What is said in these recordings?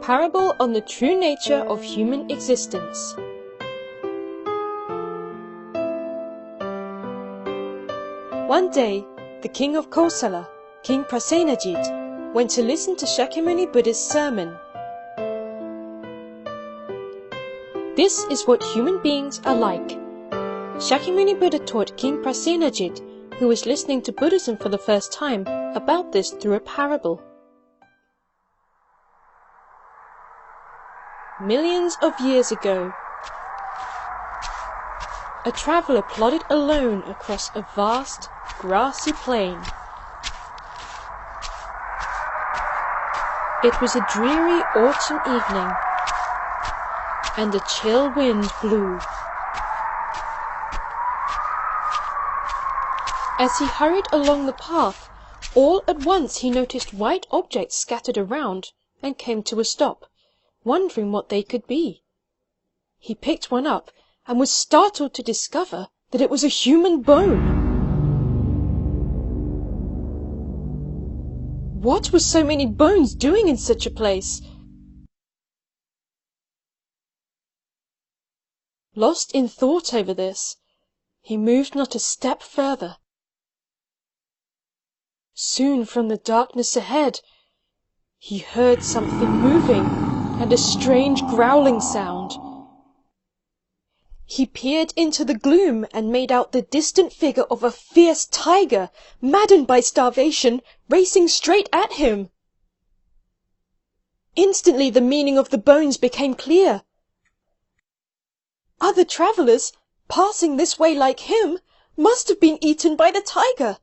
Parable on the True Nature of Human Existence. One day, the king of Kosala, King Prasenajit, went to listen to Shakyamuni Buddha's sermon. This is what human beings are like. Shakyamuni Buddha taught King Prasenajit, who was listening to Buddhism for the first time, about this through a parable. Millions of years ago, a traveller plodded alone across a vast, grassy plain. It was a dreary autumn evening, and a chill wind blew. As he hurried along the path, all at once he noticed white objects scattered around and came to a stop, wondering what they could be. He picked one up and was startled to discover that it was a human bone. What were so many bones doing in such a place? Lost in thought over this, he moved not a step further. Soon from the darkness ahead, he heard something moving and a strange growling sound. He peered into the gloom and made out the distant figure of a fierce tiger, maddened by starvation, racing straight at him. Instantly the meaning of the bones became clear. Other travellers, passing this way like him, must have been eaten by the tiger.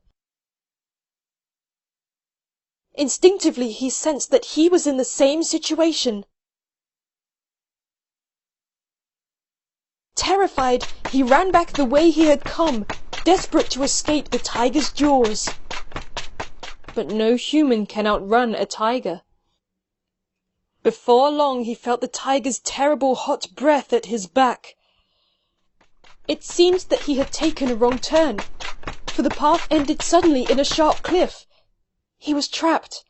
Instinctively he sensed that he was in the same situation. Terrified, he ran back the way he had come, desperate to escape the tiger's jaws. But no human can outrun a tiger. Before long he felt the tiger's terrible hot breath at his back. It seemed that he had taken a wrong turn, for the path ended suddenly in a sharp cliff. He was trapped.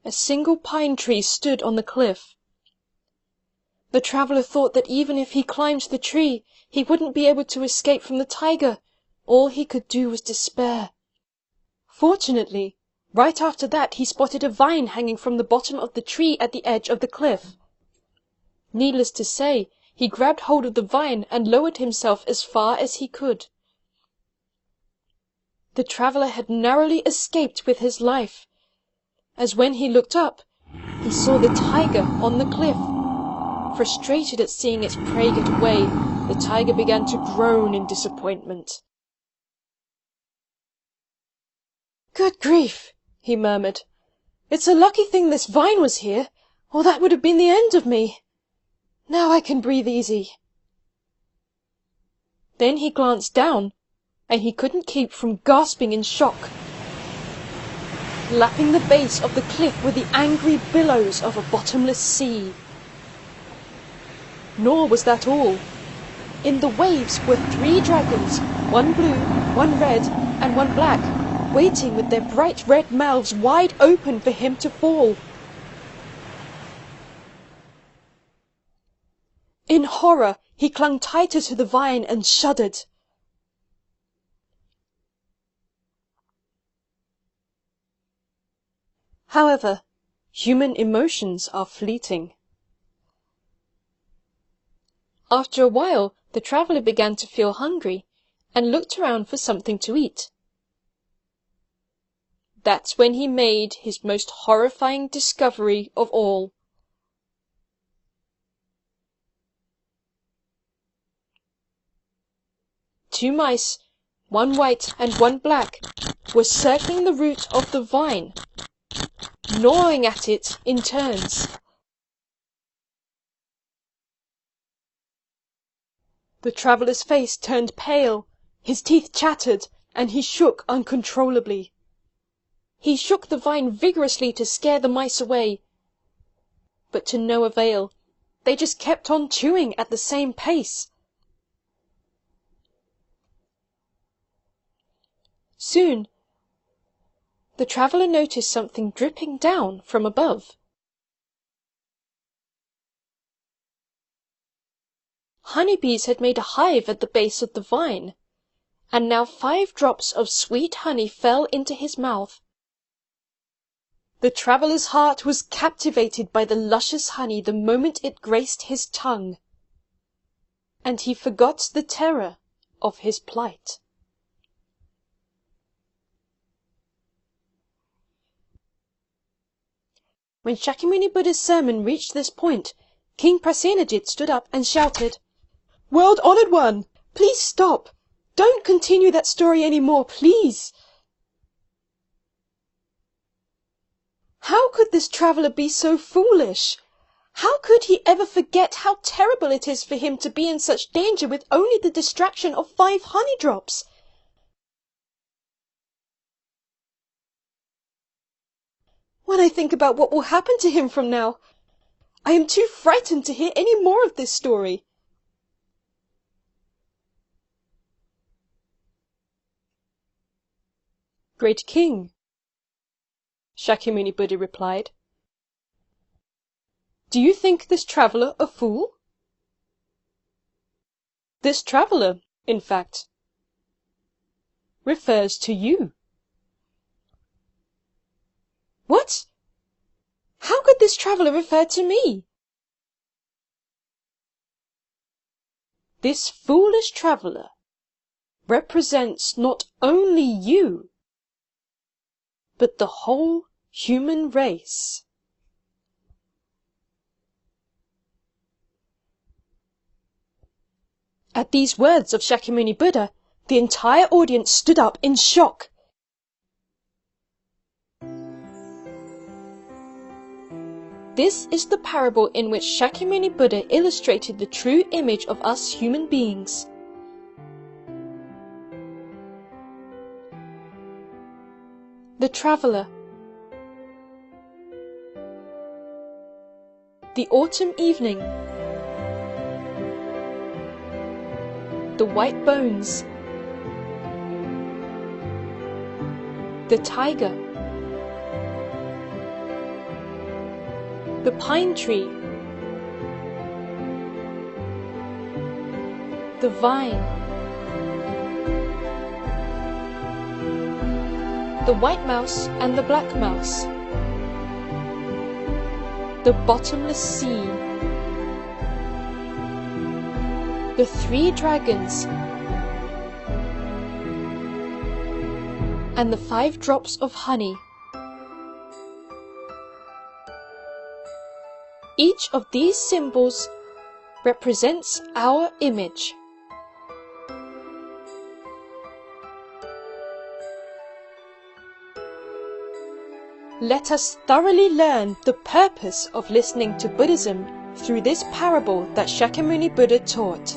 A single pine tree stood on the cliff. The traveller thought that even if he climbed the tree, he wouldn't be able to escape from the tiger. All he could do was despair. Fortunately, right after that he spotted a vine hanging from the bottom of the tree at the edge of the cliff. Needless to say, he grabbed hold of the vine and lowered himself as far as he could. The traveller had narrowly escaped with his life, as when he looked up, he saw the tiger on the cliff. Frustrated at seeing its prey get away, the tiger began to groan in disappointment. "Good grief," he murmured. "It's a lucky thing this vine was here, or that would have been the end of me. Now I can breathe easy." Then he glanced down, and he couldn't keep from gasping in shock. Lapping the base of the cliff were the angry billows of a bottomless sea. Nor was that all. In the waves were 3 dragons, one blue, one red, and one black, waiting with their bright red mouths wide open for him to fall. In horror, he clung tighter to the vine and shuddered. However, human emotions are fleeting. After a while, the traveller began to feel hungry and looked around for something to eat. That's when he made his most horrifying discovery of all. Two mice, one white and one black, were circling the root of the vine, gnawing at it in turns. The traveller's face turned pale, his teeth chattered, and he shook uncontrollably. He shook the vine vigorously to scare the mice away, but to no avail. They just kept on chewing at the same pace. Soon, the traveller noticed something dripping down from above. Honeybees had made a hive at the base of the vine, and now 5 drops of sweet honey fell into his mouth. The traveller's heart was captivated by the luscious honey the moment it graced his tongue, and he forgot the terror of his plight. When Shakyamuni Buddha's sermon reached this point, King Prasenajit stood up and shouted, "World-honored one, please stop! Don't continue that story anymore, please! How could this traveller be so foolish? How could he ever forget how terrible it is for him to be in such danger with only the distraction of 5 honey drops? When I think about what will happen to him from now, I am too frightened to hear any more of this story." "Great King," Shakyamuni Buddha replied, "do you think this traveller a fool? This traveller, in fact, refers to you." "What? How could this traveller refer to me?" "This foolish traveller represents not only you, but the whole human race." At these words of Shakyamuni Buddha, the entire audience stood up in shock. This is the parable in which Shakyamuni Buddha illustrated the true image of us human beings. The traveller. The autumn evening. The white bones. The tiger. The pine tree. The vine. The white mouse and the black mouse. The bottomless sea. The 3 dragons. And the 5 drops of honey. Each of these symbols represents our image. Let us thoroughly learn the purpose of listening to Buddhism through this parable that Shakyamuni Buddha taught.